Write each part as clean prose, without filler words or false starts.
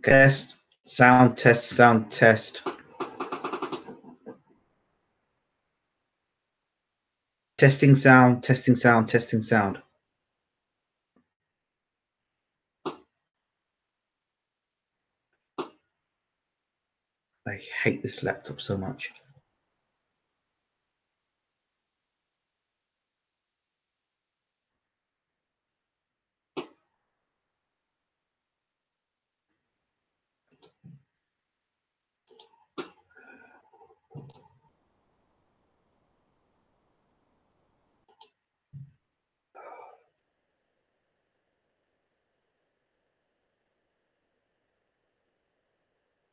Test, sound test, sound test. Testing sound, testing sound, testing sound. I hate this laptop so much.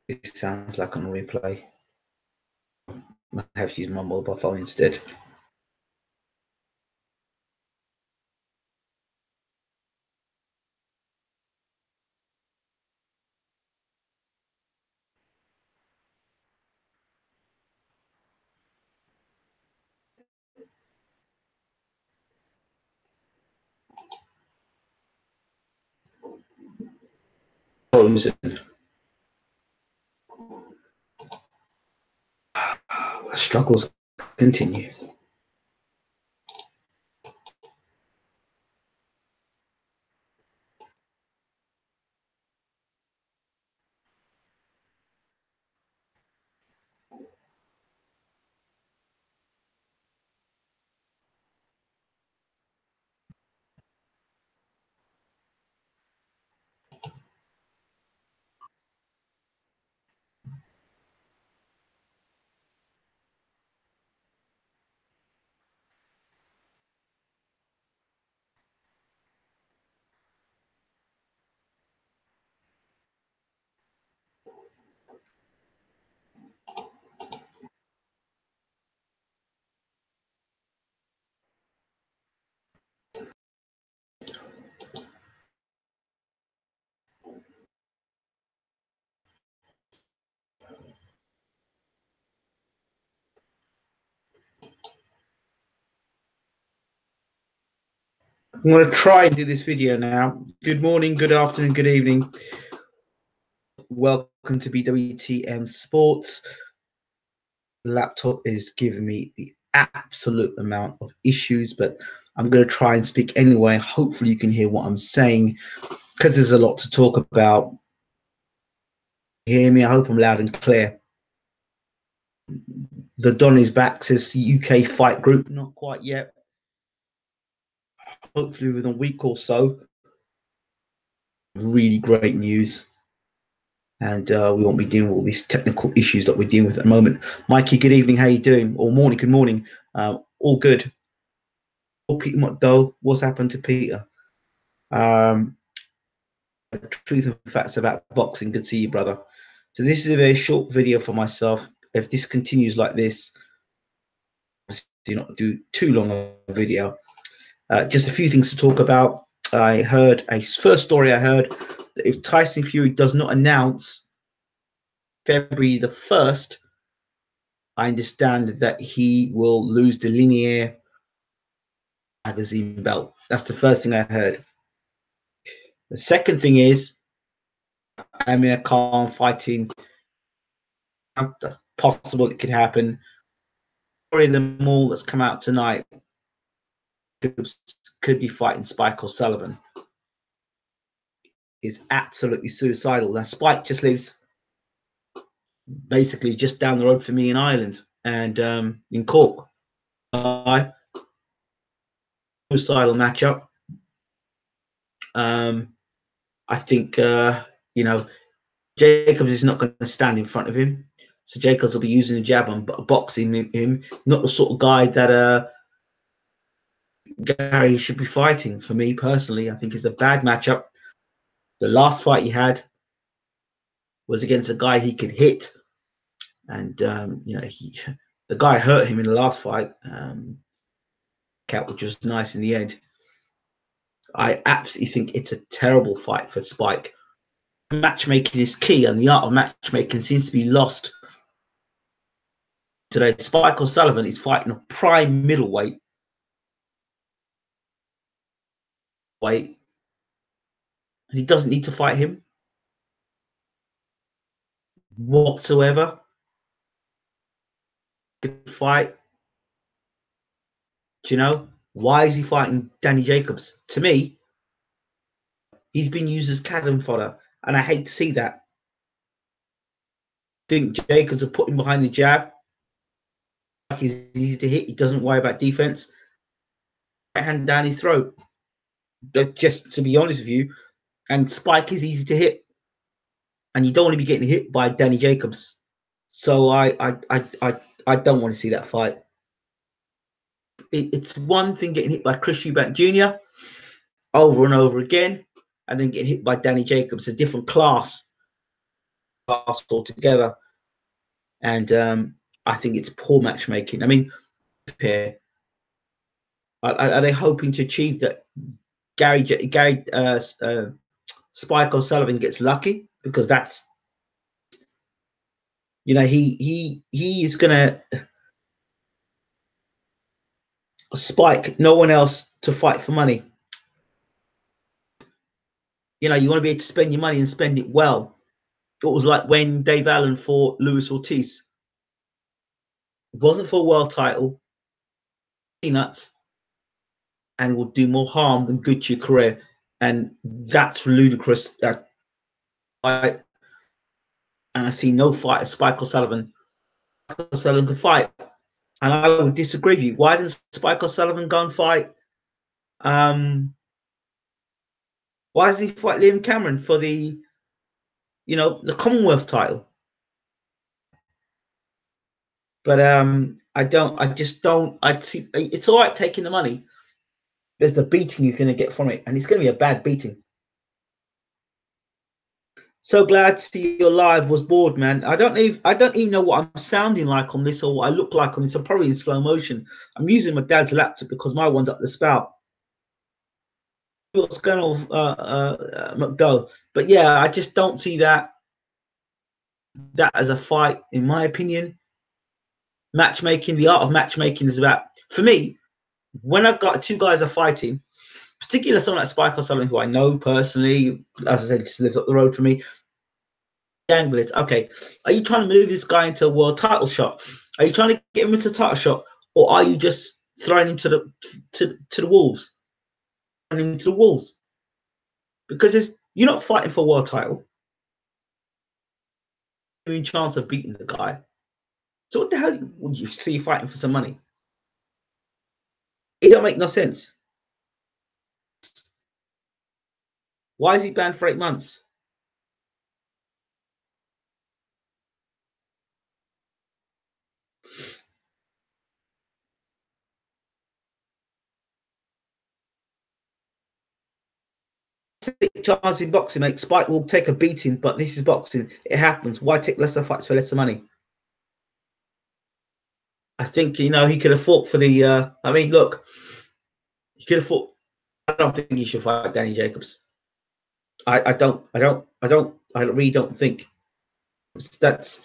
It sounds like on replay. I have to use my mobile phone instead. Struggles continue. I'm going to try and do this video now. Good morning, good afternoon, good evening. Welcome to BWTM Sports. The laptop is giving me the absolute amount of issues, but I'm going to try and speak anyway. Hopefully you can hear what I'm saying because there's a lot to talk about. Hear me? I hope I'm loud and clear. The Don is back, says UK Fight Group. Not quite yet. Hopefully within a week or so. Really great news. And we won't be dealing with all these technical issues that we're dealing with at the moment. Mikey, good evening. How you doing? Or morning, good morning. All good. Peter McDowell, what's happened to Peter? The truth and facts about boxing. Good to see you, brother. So this is a very short video for myself. If this continues like this, do not do too long a video. Just a few things to talk about. I heard a first story. I heard that if Tyson Fury does not announce February the 1st, I understand that he will lose the linear magazine belt. That's the first thing I heard. The second thing is Amir Khan fighting. That's possible it could happen. Story of them all that's come out tonight could be fighting Spike O'Sullivan. Is absolutely suicidal. Now Spike just lives basically just down the road from me in Ireland and in Cork. Suicidal matchup. I think you know, Jacobs is not going to stand in front of him, so Jacobs will be using a jab and boxing him. Not the sort of guy that Gary should be fighting. For me personally, I think it's a bad matchup. The last fight he had was against a guy he could hit, and you know, the guy hurt him in the last fight, which was nice in the end. I absolutely think it's a terrible fight for Spike. Matchmaking is key, and the art of matchmaking seems to be lost today. Spike O'Sullivan is fighting a prime middleweight. And he doesn't need to fight him. whatsoever. Good fight. Do you know? Why is he fighting Danny Jacobs? To me, he's been used as cannon fodder, and I hate to see that. I think Jacobs will put him behind the jab. He's easy to hit. He doesn't worry about defense. Right hand down his throat. Just to be honest with you, and Spike is easy to hit, and you don't want to be getting hit by Danny Jacobs. So I don't want to see that fight. It's one thing getting hit by Chris Eubank Jr. over and over again, and then getting hit by Danny Jacobs, a different class altogether. And I think it's poor matchmaking. I mean, here, are they hoping to achieve that Gary Spike O'Sullivan gets lucky? Because that's, you know, he is gonna Spike no one else to fight for money. You know, you want to be able to spend your money and spend it well. It was like when Dave Allen fought Luis Ortiz. It wasn't for a world title. Peanuts, and will do more harm than good to your career. And that's ludicrous. And I see no fight of Spike O'Sullivan. Spike O'Sullivan could fight. And I would disagree with you. Why didn't Spike O'Sullivan go and fight? Why does he fight Liam Cameron for the, you know, the Commonwealth title? But I just don't. I'd see. It's all right taking the money. There's the beating you're going to get from it, and it's going to be a bad beating. So glad to see your live. Was bored, man. I don't even know what I'm sounding like on this or what I look like on this. I'm probably in slow motion. I'm using my dad's laptop because my one's up the spout. What's going on, McDowell? But yeah, I just don't see that as a fight, in my opinion. Matchmaking, the art of matchmaking is about, for me, when I've got two guys are fighting, particularly someone like Spike O'Sullivan, who I know personally, as I said, just lives up the road from me. The angle is, okay, are you trying to move this guy into a world title shot? Are you trying to get him into a title shot, or are you just throwing him to the wolves? Throwing him to the wolves, because you're not fighting for a world title. You're in chance of beating the guy. So what the hell would you see fighting for some money? It don't make no sense. Why is he banned for 8 months? Chance in boxing, mate. Spike will take a beating, but this is boxing. It happens. Why take lesser fights for lesser money? I think, you know, he could have fought for the. I mean, look, he could have fought. I don't think he should fight Danny Jacobs. I really don't think that's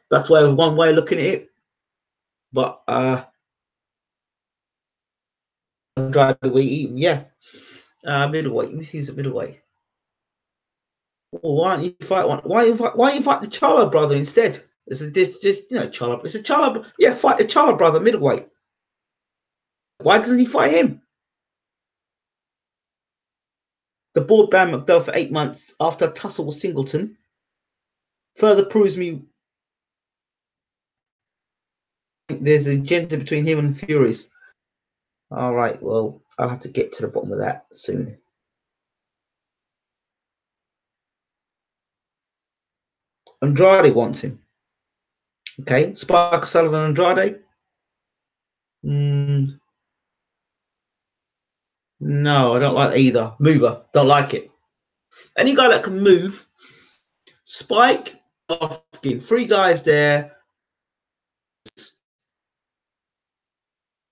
why one way of looking at it. But yeah, middleweight. He's a middleweight. Well, why don't you fight one? Why don't you fight the Charlo brother instead? It's just you know, Charlo. It's a Charlo. Yeah, fight the Charlo brother middleweight. Why doesn't he fight him? The board banned McDowell for 8 months after a tussle with Singleton. Further proves me there's an agenda between him and Furies. All right, well, I'll have to get to the bottom of that soon. Andrade wants him. Okay, Spark Sullivan Andrade. No, I don't like either. Mover, don't like it. Any guy that can move, Spike, Hopkins, 3 guys there.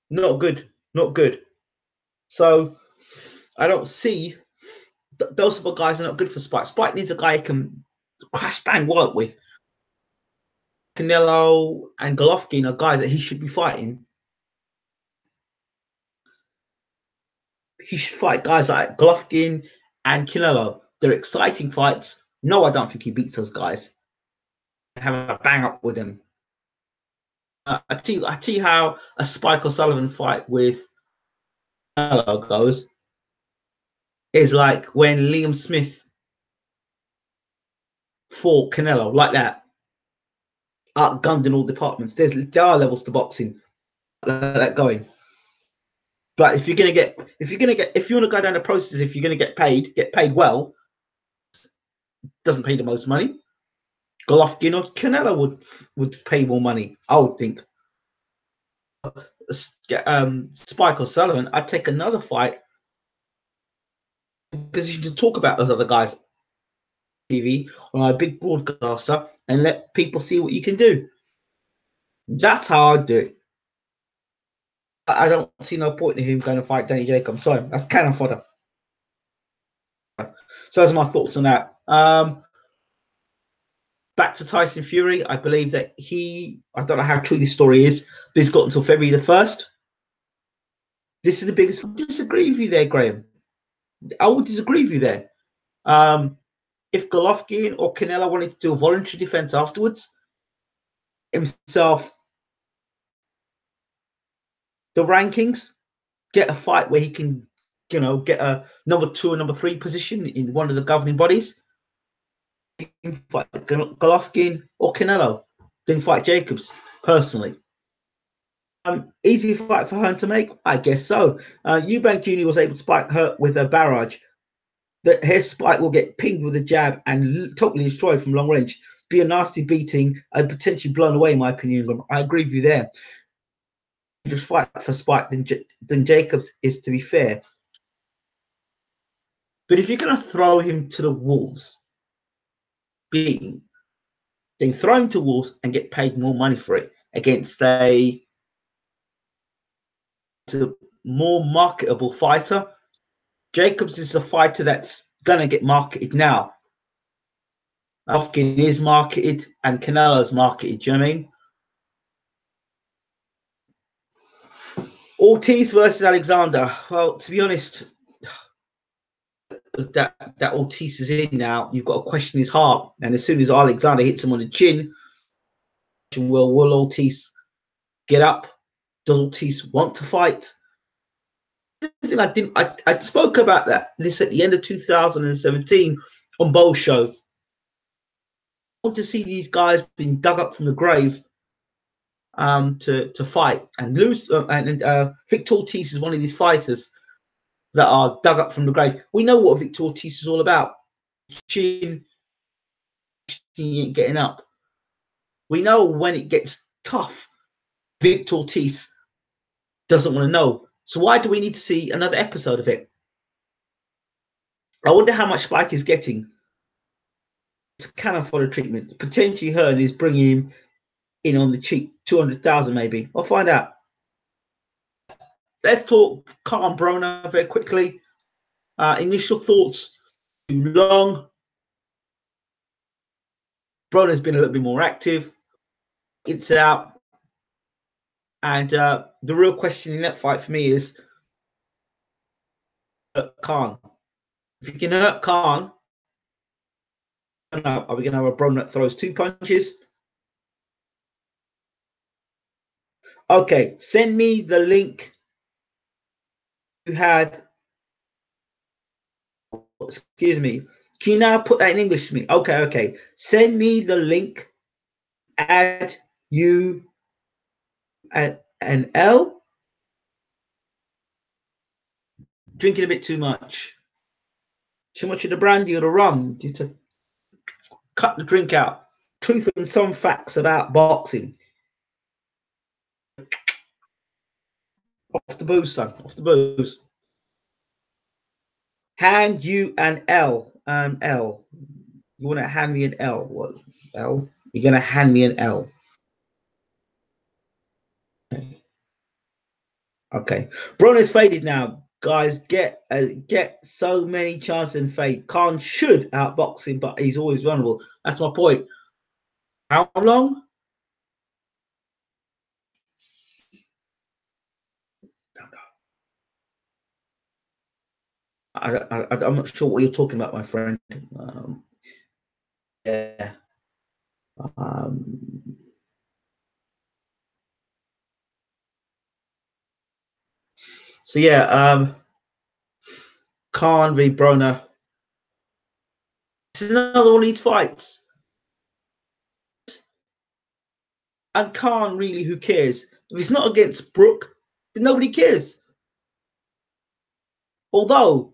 Not good, not good. So I don't see those type of guys are not good for Spike. Spike needs a guy he can crash bang work with. Canelo and Golovkin are guys that he should be fighting. He should fight guys like Golovkin and Canelo. They're exciting fights. No, I don't think he beats those guys. have a bang up with him. I tell you how a Spike O'Sullivan fight with Canelo goes is like when Liam Smith fought Canelo, like that, outgunned in all departments. There are levels to boxing, like that going. But if you want to go down the process, if you're gonna get paid well, doesn't pay the most money. Golovkin or Canelo would pay more money, I would think. Spike O'Sullivan, I'd take another fight because you should talk about those other guys on TV on a big broadcaster and let people see what you can do. That's how I'd do it. I don't see no point in him going to fight Danny Jacobs. Sorry, that's cannon fodder. So those are my thoughts on that. Back to Tyson Fury. I believe that I don't know how true this story is, but he's got until February the 1st. This is the biggest. I disagree with you there, Graham. I would disagree with you there. If Golovkin or Canelo wanted to do a voluntary defense afterwards, himself, the rankings, get a fight where he can, get a number 2 or number 3 position in one of the governing bodies. He can fight Golovkin or Canelo, then fight Jacobs, personally. Easy fight for Hearn to make? I guess so. Eubank Jr. was able to spike Hurt with a barrage. His spike will get pinged with a jab and totally destroyed from long range. Be a nasty beating and potentially blown away, in my opinion. I agree with you there. Just fight for Spike than Jacobs is, to be fair. But if you're going to throw him to the wolves, then throw him to wolves and get paid more money for it against a more marketable fighter. Jacobs is a fighter that's going to get marketed now. Golovkin is marketed and Canelo's marketed. Do you know what I mean? Ortiz versus Alexander. Well, to be honest, that Ortiz is in now. You've got to question his heart, and as soon as Alexander hits him on the chin, will Ortiz get up? Does Ortiz want to fight? I spoke about this at the end of 2017 on Bowl's show. I want to see these guys being dug up from the grave to fight and lose. Victor Ortiz is one of these fighters that are dug up from the grave. We know what Victor Ortiz is all about. Chin, he ain't getting up. We know when it gets tough, Victor Ortiz doesn't want to know. So why do we need to see another episode of it? I wonder how much Spike is getting. It's cannon fodder treatment. Potentially Hearn is bringing him in on the cheap, 200,000 maybe. I'll find out. Let's talk Khan Broner very quickly. Initial thoughts, too long. Broner's been a little bit more active. It's out. And the real question in that fight for me is Khan. If you can hurt Khan, are we going to have a Broner that throws 2 punches? Okay, send me the link you had. Excuse me. Can you now put that in English to me? Okay. Send me the link. Add you an L. Drinking a bit too much. Too much of the brandy or the rum. Due to cut the drink out. Truth and some facts about boxing. Off the booze, son. Off the booze. Hand you an L. L. You want to hand me an L? What? L? You're going to hand me an L. Okay. Broner's faded now. Guys, get so many chances and fade. Khan should outbox him, but he's always vulnerable. That's my point. How long? I'm not sure what you're talking about, my friend. Yeah. So yeah, Khan v Broner. This is another one of these fights. And Khan, really, who cares? If it's not against Brook, then nobody cares. Although,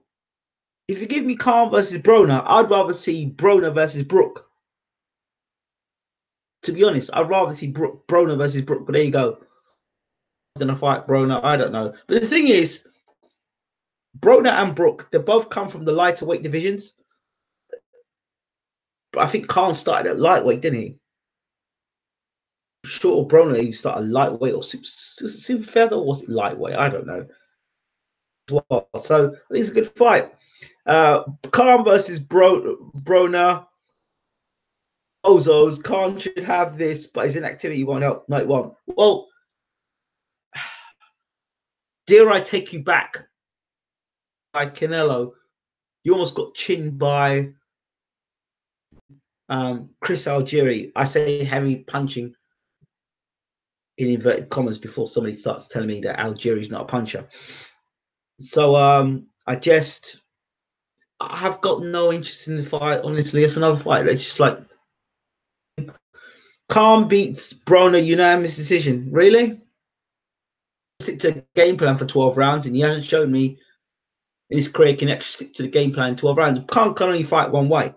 if you give me Khan versus Broner, I'd rather see Broner versus Brook. To be honest, I'd rather see Broner versus Brook. But there you go. Gonna fight Broner, I don't know. But the thing is, Broner and Brook, they both come from the lighter weight divisions. But I think Khan started at lightweight, didn't he? Sure, Broner, he started lightweight or super feather, or was it lightweight? I don't know. Well, so I think it's a good fight. Khan versus Broner. Ozos. Khan should have this, but his inactivity won't help. No, it won't. Well, dare I take you back? Like Canelo, you almost got chinned by Chris Algieri. I say heavy punching in inverted commas before somebody starts telling me that Algieri's not a puncher. So I have got no interest in the fight. Honestly, it's another fight that's just like Khan beats Broner unanimous decision. Really? Stick to a game plan for 12 rounds, and he hasn't shown me in his career can actually stick to the game plan in 12 rounds. Khan can only fight one way.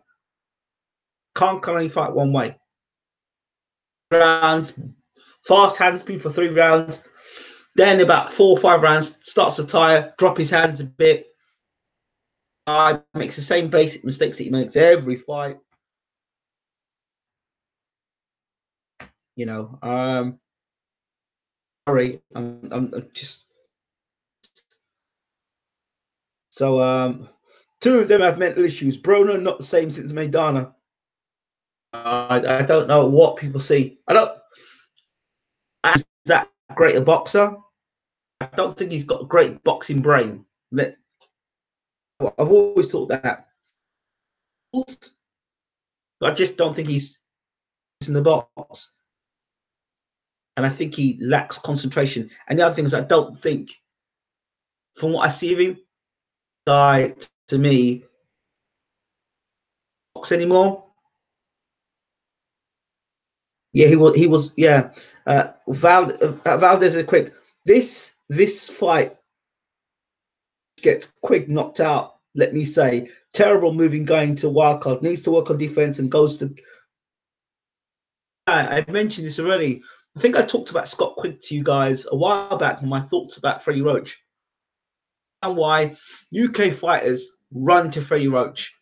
Khan can only fight one way. Rounds, fast hand speed for 3 rounds. Then about 4 or 5 rounds, starts to tire, drop his hands a bit. Makes the same basic mistakes that he makes every fight. You know, sorry, I'm just so. 2 of them have mental issues. Broner not the same since Maidana. I don't know what people see. I don't. Is that great a boxer? I don't think he's got a great boxing brain. I've always thought that. I just don't think he's in the box. And I think he lacks concentration. And the other thing is, I don't think, from what I see of him, guy to me, box anymore. Yeah, he was. Yeah, Valdez is quick. This fight gets Quigg knocked out. Let me say, terrible moving going to wild card. Needs to work on defense and goes to. I mentioned this already. I think I talked about Scott Quigg to you guys a while back on my thoughts about Freddie Roach and why UK fighters run to Freddie Roach.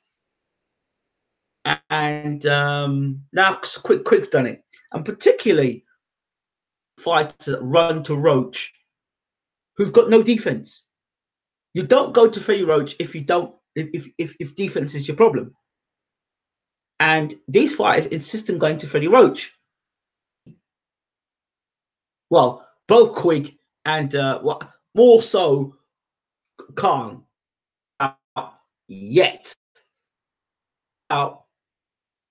And now Quigg's done it. And particularly fighters that run to Roach who've got no defense. You don't go to Freddie Roach if you don't if defense is your problem. And these fighters insist on going to Freddie Roach. Well, both Quigg and more so Khan yet. Out.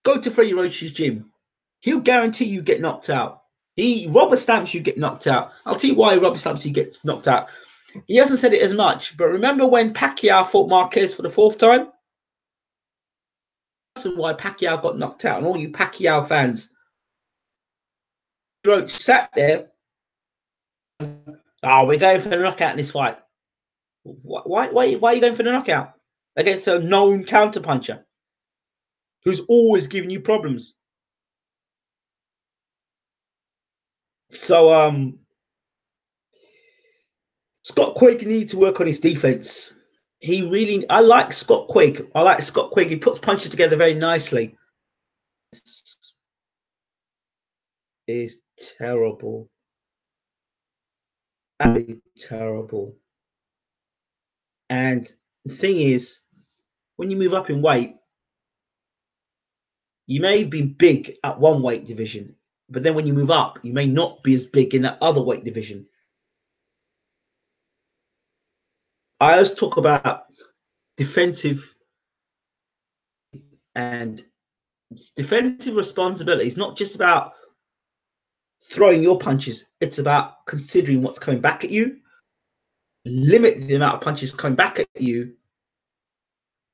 Go to Freddie Roach's gym. He'll guarantee you get knocked out. He rubber stamps you get knocked out. I'll tell you why rubber stamps he gets knocked out. He hasn't said it as much, but remember when Pacquiao fought Marquez for the 4th time? That's why Pacquiao got knocked out. And all you Pacquiao fans, Roach sat there. Oh, we're going for the knockout in this fight. Why are you going for the knockout against a known counterpuncher who's always giving you problems? So Scott Quigg needs to work on his defense. I like Scott Quigg. He puts punches together very nicely. Is terrible. Absolutely terrible. And the thing is, when you move up in weight, you may have been big at one weight division, but then when you move up, you may not be as big in that other weight division. I always talk about defensive and defensive responsibility is not just about throwing your punches. It's about considering what's coming back at you, limit the amount of punches coming back at you,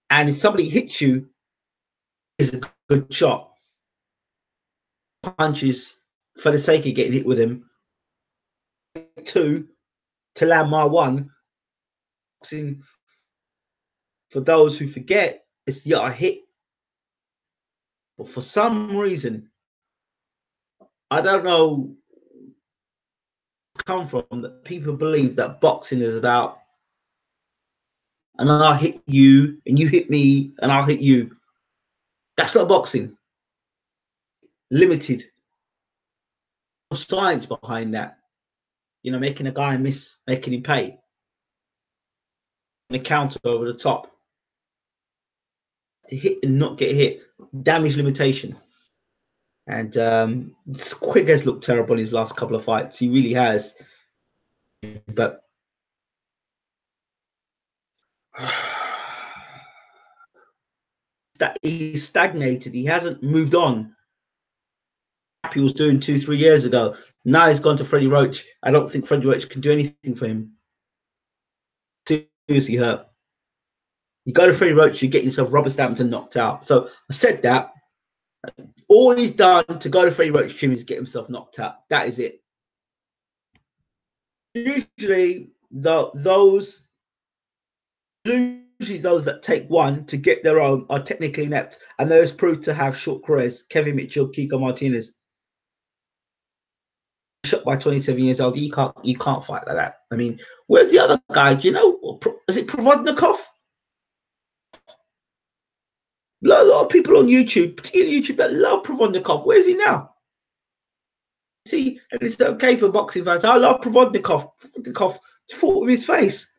and if somebody hits you, is a good shot. Punches for the sake of getting hit with him. 2 to land my 1. Boxing, for those who forget, it's I hit. But for some reason, I don't know, come from that people believe that boxing is about, and I'll hit you and you hit me and I'll hit you. That's not boxing. Limited. No science behind that. You know, making a guy miss, making him pay. And a counter over the top. To hit and not get hit. Damage limitation. And Quigg has looked terrible in his last couple of fights. He really has. But that he's stagnated. He hasn't moved on. He was doing 2-3 years ago. Now he's gone to Freddie Roach. I don't think Freddie Roach can do anything for him. Seriously hurt. You go to Freddie Roach, you get yourself rubber stamped and knocked out. So I said that. All he's done to go to Freddie Roach gym is get himself knocked out. That is it. Usually those that take one to get their own are technically inept, and those proved to have short careers. Kevin Mitchell, Kiko Martinez. Shot by 27 years old. You can't fight like that. I mean, where's the other guy? Do you know? Is it Provodnikov? A lot of people on YouTube, particularly YouTube, that love Provodnikov. Where's he now? See, and it's okay for boxing fans. I love Provodnikov. Provodnikov fought with his face.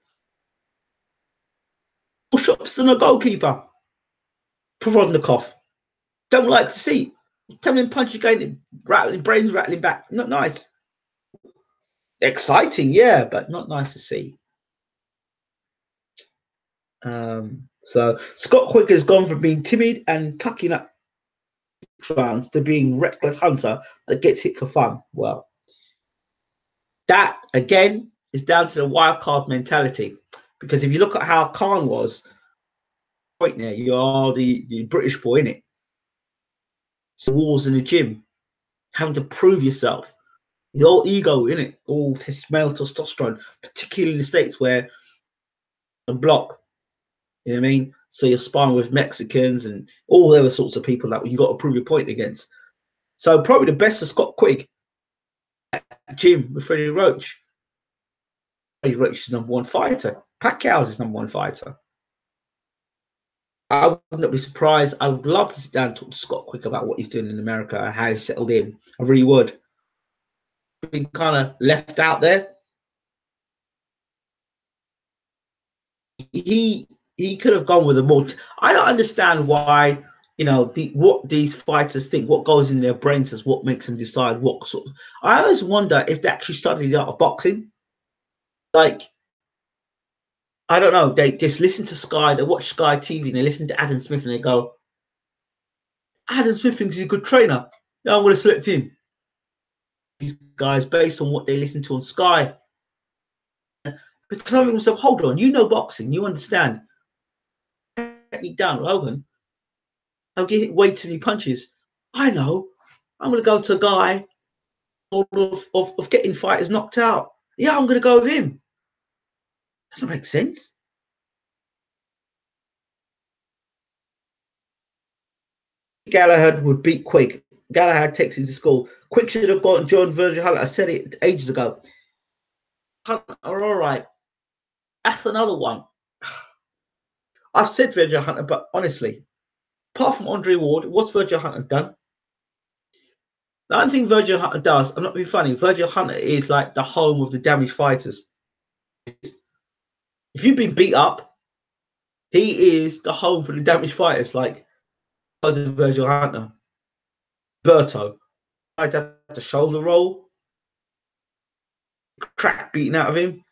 Push-ups than a goalkeeper. Provodnikov. Don't like to see. Tell him punches going, rattling, brains rattling back. Not nice. Exciting, yeah, but not nice to see. So Scott Quigg has gone from being timid and tucking up rounds to being reckless hunter that gets hit for fun. Well, that again is down to the wild card mentality. Because if you look at how Khan was, right there, you are the British boy, innit? So wars in the gym, having to prove yourself. The whole ego, innit? All male testosterone, particularly in the States where a block. You know what I mean? So you're sparring with Mexicans and all other sorts of people that you got to prove your point against. So probably the best of Scott Quigg at gym with Freddie Roach. Freddie Roach is #1 fighter. Pacquiao's his #1 fighter. I would not be surprised. I would love to sit down and talk to Scott Quigg about what he's doing in America and how he settled in. I really would. Been kind of left out there. He could have gone with a more. I don't understand why, you know, what these fighters think, what goes in their brains as what makes them decide what sort of. I always wonder if they actually studied the art of boxing. Like, I don't know, they just listen to Sky, they watch Sky TV, and they listen to Adam Smith, and they go, Adam Smith thinks he's a good trainer. Yeah, I'm going to select him. These guys, based on what they listen to on Sky. Because I'm thinking to myself, hold on, you know boxing, you understand. Down, Logan. I'm getting way too many punches. I know. I'm going to go to a guy of getting fighters knocked out. Yeah, I'm going to go with him. Doesn't make sense. Galahad would beat Quigg. Galahad takes him to school. Quigg should have gotten John Virgil Hunter. I said it ages ago. Hunter, all right. That's another one. I've said Virgil Hunter, but honestly, apart from Andre Ward, what's Virgil Hunter done? The only thing Virgil Hunter does, I'm not being funny, Virgil Hunter is like the home of the damaged fighters. If you've been beat up, he is the home for the damaged fighters, like Virgil Hunter. Berto. I'd have the shoulder roll, crack beaten out of him,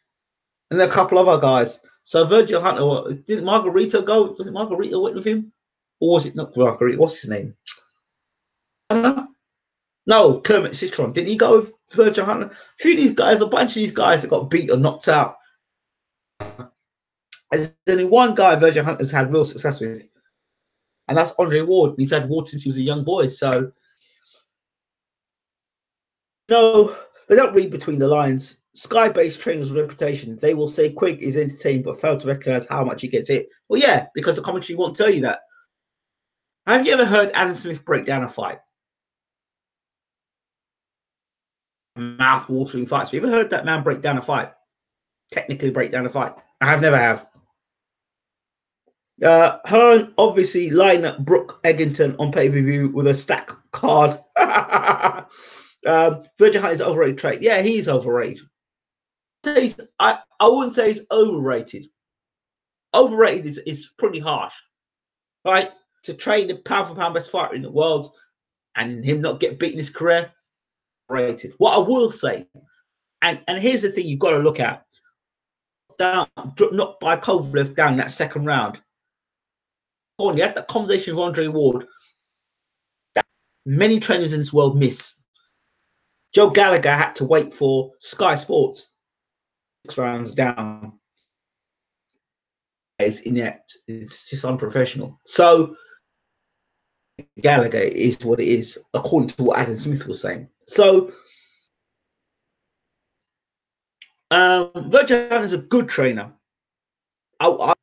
and then a couple other guys. So Virgil Hunter, did Margarito go? Was it Margarito went with him? Or was it not Margarito? What's his name? No, Kermit Citron. Didn't he go with Virgin Hunter? A few of these guys, a bunch of these guys that got beat or knocked out. There's only one guy Virgin Hunter's had real success with, and that's Andre Ward. He's had Ward since he was a young boy. So, no, they don't read between the lines. Sky-based trainers with reputation, they will say Quigg is entertained but fail to recognize how much he gets hit. Well, yeah, because the commentary won't tell you that. Have you ever heard Adam Smith break down a fight? Mouth-watering fights. Have you ever heard that man break down a fight? Technically break down a fight? I have never have. Hearn obviously line up Brook Eggington on pay-per-view with a stack card. Virgin Hunt is overrated trade. Yeah, he's overrated. I wouldn't say he's overrated. Overrated is pretty harsh, right? To train the pound for pound best fighter in the world and him not get beat in his career, rated. What I will say, and here's the thing you've got to look at: down, not by Kovalev down in that second round. You had that conversation with Andre Ward that many trainers in this world miss. Joe Gallagher had to wait for Sky Sports 6 rounds down. It's inept. It's just unprofessional. So Gallagher is what it is, according to what Adam Smith was saying. So Virgil Hunter is a good trainer. I'll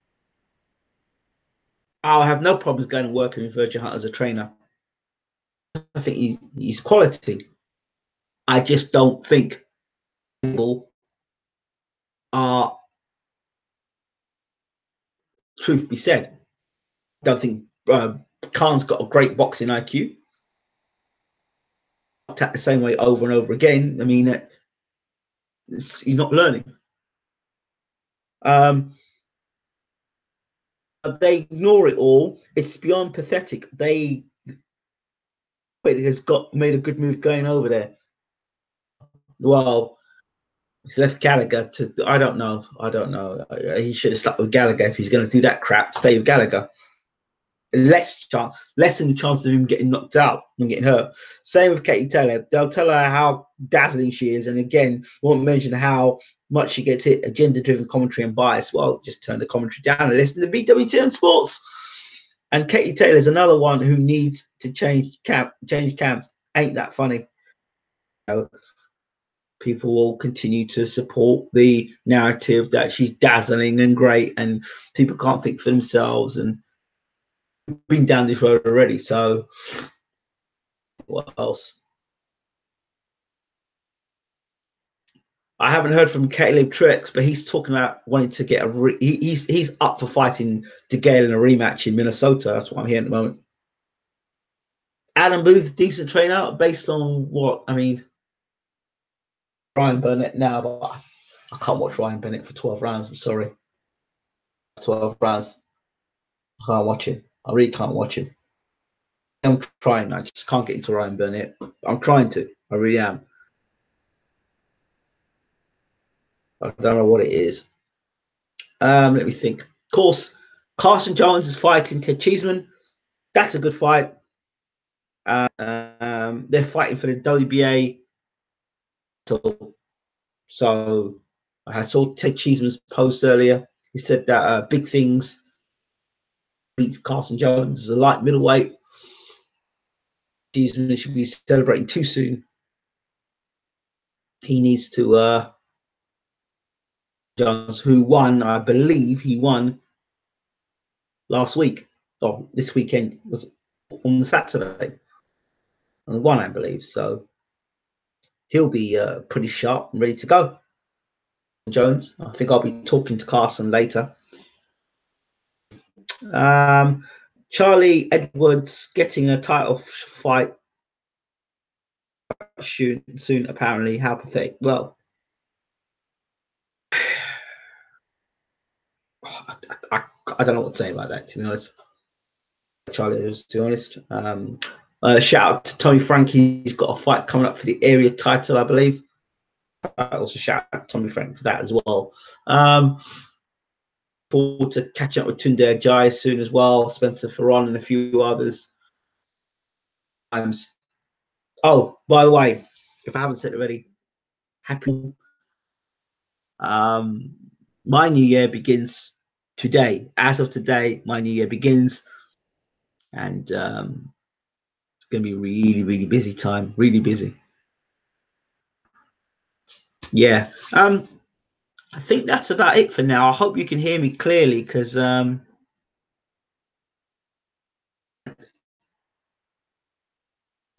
have no problems going and working with Virgil Hunter as a trainer. I think he's quality. I just don't think people are, truth be said, I don't think Khan's got a great boxing IQ. The same way over and over again. I mean, he's not learning. They ignore it all. It's beyond pathetic. They has made a good move going over there. Well, he's left Gallagher to. I don't know. He should have stuck with Gallagher if he's going to do that crap. Stay with Gallagher. Lessen the chance of him getting knocked out and getting hurt. Same with Katie Taylor. They'll tell her how dazzling she is, and again, won't mention how much she gets hit. Agenda-driven commentary and bias. Well, just turn the commentary down and listen to BWTM Sports. And Katie Taylor's another one who needs to change camps. Ain't that funny? People will continue to support the narrative that she's dazzling and great, and people can't think for themselves. And been down this road already. So what else? I haven't heard from Caleb Trex, but he's talking about wanting to get he's up for fighting DeGale in a rematch in Minnesota. That's what I'm hearing at the moment. Adam Booth, decent trainer based on what? I mean, Ryan Burnett now, but I can't watch Ryan Burnett for 12 rounds. I'm sorry. 12 rounds. I can't watch him. I really can't watch him. I'm trying. I just can't get into Ryan Burnett. I'm trying to. I really am. I don't know what it is. Let me think. Of course, Carson Jones is fighting Ted Cheeseman. That's a good fight. They're fighting for the WBA. So I saw Ted Cheeseman's post earlier. He said that Big Things beats Carson Jones as a light middleweight. Cheeseman should be celebrating too soon. He needs to Jones, who won, I believe he won last week, or this weekend, was on Saturday, and won, I believe. So he'll be pretty sharp and ready to go. Jones, I think I'll be talking to Carson later. Charlie Edwards getting a title fight soon, apparently. How pathetic. Well, I don't know what to say about that, to be honest. Charlie Edwards, to be honest. Shout out to Tony Frankie. He's got a fight coming up for the area title, I believe. Also shout out to Tommy Frank for that as well. Forward to catching up with Tunde Ajayi soon as well. Spencer Ferron and a few others. Oh, by the way, if I haven't said it already, happy. My new year begins today. As of today, my new year begins, and it's going to be really, really busy time. Really busy. Yeah. I think that's about it for now. I hope you can hear me clearly, because I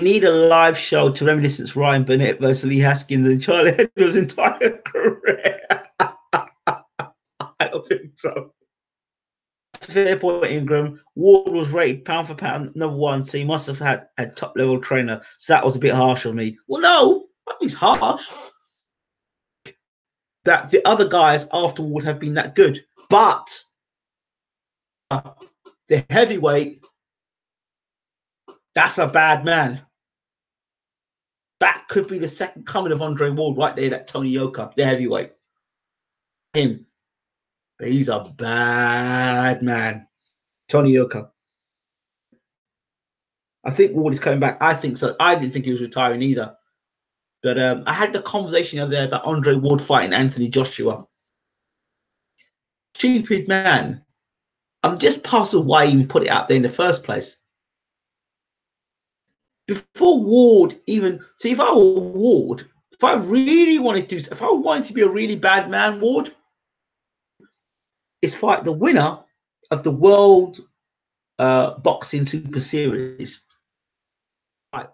need a live show to reminiscence Ryan Burnett versus Lee Haskins and Charlie Hedger's entire career. I don't think so. Fair point, Ingram. Ward was rated pound for pound #1, so he must have had a top level trainer. So that was a bit harsh on me. Well, no, that means harsh. That the other guys after Ward have been that good, but the heavyweight, that's a bad man. That could be the second coming of Andre Ward right there. That Tony Yoka, the heavyweight, him. But he's a bad man, Tony Yoka. I think Ward is coming back. I think so. I didn't think he was retiring either. But I had the conversation over there about Andre Ward fighting Anthony Joshua. Stupid man. I'm just puzzled why he even put it out there in the first place. Before Ward even, see, if I were Ward, if I really wanted to, if I wanted to be a really bad man, Ward, is fight the winner of the World Boxing Super Series. Right.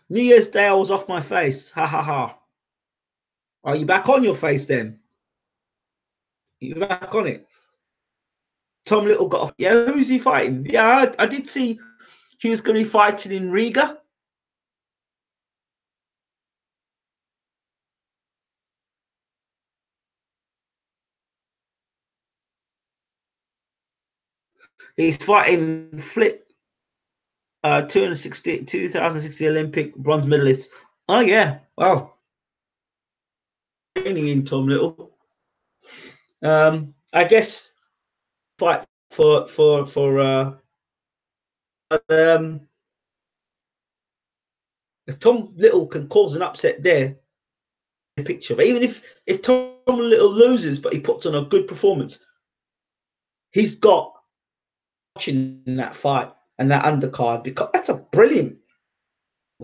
New Year's Day, I was off my face. Ha ha ha. Are you back on your face then? You back on it? Tom Little got off. Yeah, who's he fighting? Yeah, I did see he was going to be fighting in Riga. He's fighting Flip, 2060 Olympic bronze medalist. Oh yeah, wow. Training in Tom Little. I guess fight for if Tom Little can cause an upset there, the picture. But even if Tom Little loses, but he puts on a good performance, he's got watching that fight and that undercard, because that's a brilliant.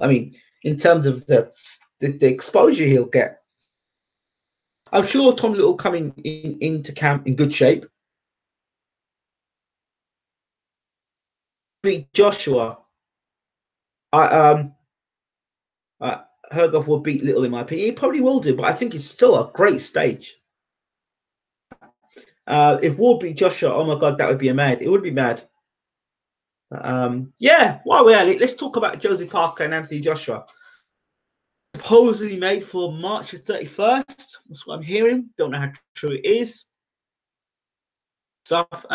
I mean, in terms of the exposure he'll get, I'm sure Tom Little coming into camp in good shape. Beat Joshua. Hergoff will beat Little in my opinion. He probably will do, but I think it's still a great stage. If Ward beat Joshua, oh my god, that would be mad. It would be mad. Yeah, while we're at it, let's talk about Josie Parker and Anthony Joshua. Supposedly made for March the 31st. That's what I'm hearing. Don't know how true it is. Stuff.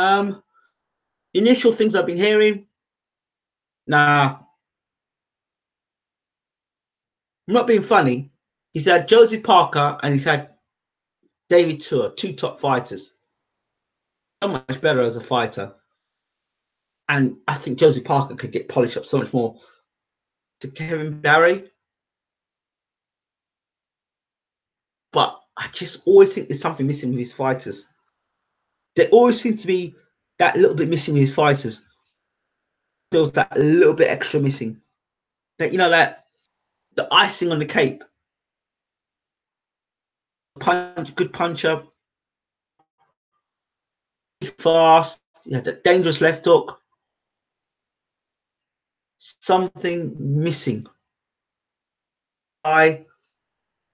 Initial things I've been hearing. Nah. I'm not being funny. He's had Josie Parker and he's had David Tua, two top fighters. So much better as a fighter. And I think Josie Parker could get polished up so much more. To Kevin Barry. But I just always think there's something missing with his fighters. There always seems to be that little bit missing with his fighters. There's that little bit extra missing. That, you know, that the icing on the cake. Good puncher. Fast. You had that dangerous left hook. Something missing.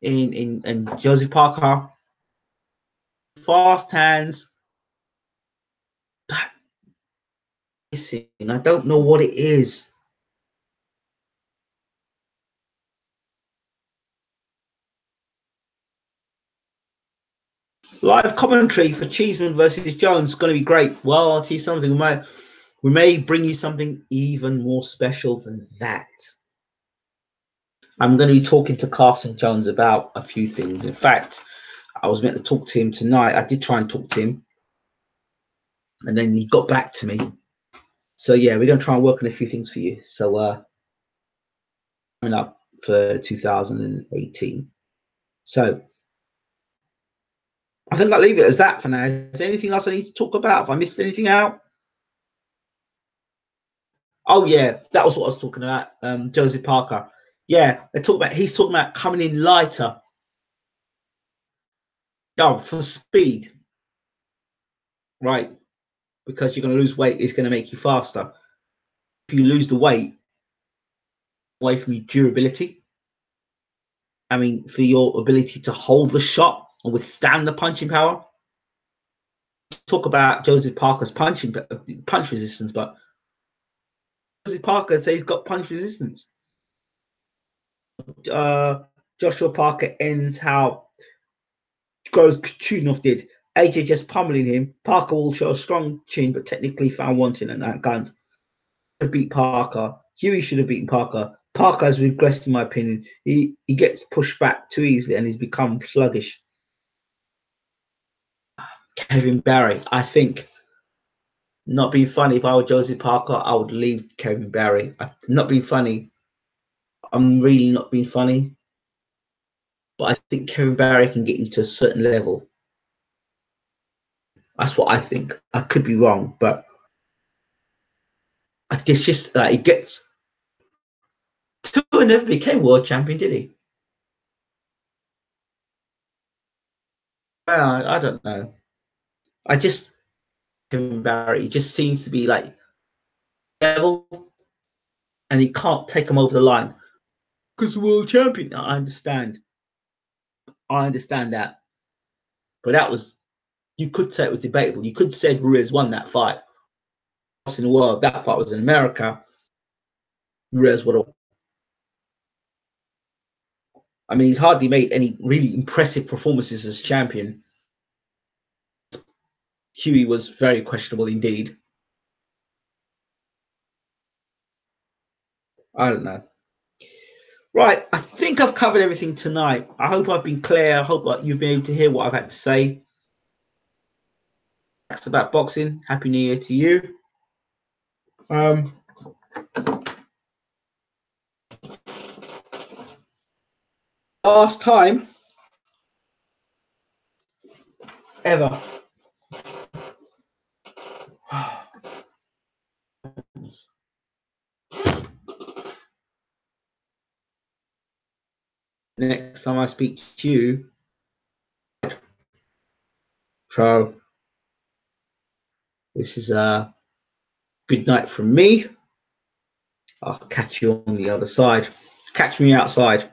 In Josie Parker. Fast hands. That missing. I don't know what it is. Live commentary for Cheeseman versus Jones is going to be great. Well, I'll tell you something. We may bring you something even more special than that. I'm going to be talking to Carson Jones about a few things. In fact, I was meant to talk to him tonight. I did try and talk to him, and then he got back to me. So yeah, we're gonna try and work on a few things for you. So coming up for 2018. So I think I'll leave it as that for now. Is there anything else I need to talk about? Have I missed anything out? Oh yeah, that was what I was talking about. Joseph Parker. Yeah, he's talking about coming in lighter. Oh, for speed, right? Because you're going to lose weight, it's going to make you faster. If you lose the weight, away from your durability. I mean, for your ability to hold the shot and withstand the punching power. Talk about Joseph Parker's punch resistance, but Joseph Parker says he's got punch resistance. Joshua Parker ends how Groves Kutunov did. AJ just pummeling him. Parker will show a strong chin, but technically found wanting and that guns. Beat Parker. Huey should have beaten Parker. Parker has regressed, in my opinion. He gets pushed back too easily and he's become sluggish. Kevin Barry, I think, not being funny, if I were Joseph Parker, I would leave Kevin Barry. Not being funny. I'm really not being funny. But I think Kevin Barry can get you to a certain level. That's what I think. I could be wrong, but it's just that he gets. Tua never became world champion, did he? Well, I don't know. Kevin Barry, he just seems to be like level, and he can't take him over the line because the world champion. I understand that, but that was, you could say it was debatable. You could say Ruiz won that fight. In the world, that fight was in America. Ruiz would have. I mean, he's hardly made any really impressive performances as champion. Huey was very questionable indeed. I don't know. Right, I think I've covered everything tonight. I hope I've been clear. I hope you've been able to hear what I've had to say. That's about boxing. Happy New Year to you. Last time ever. Next time I speak to you, so this is a good night from me. I'll catch you on the other side. Catch me outside.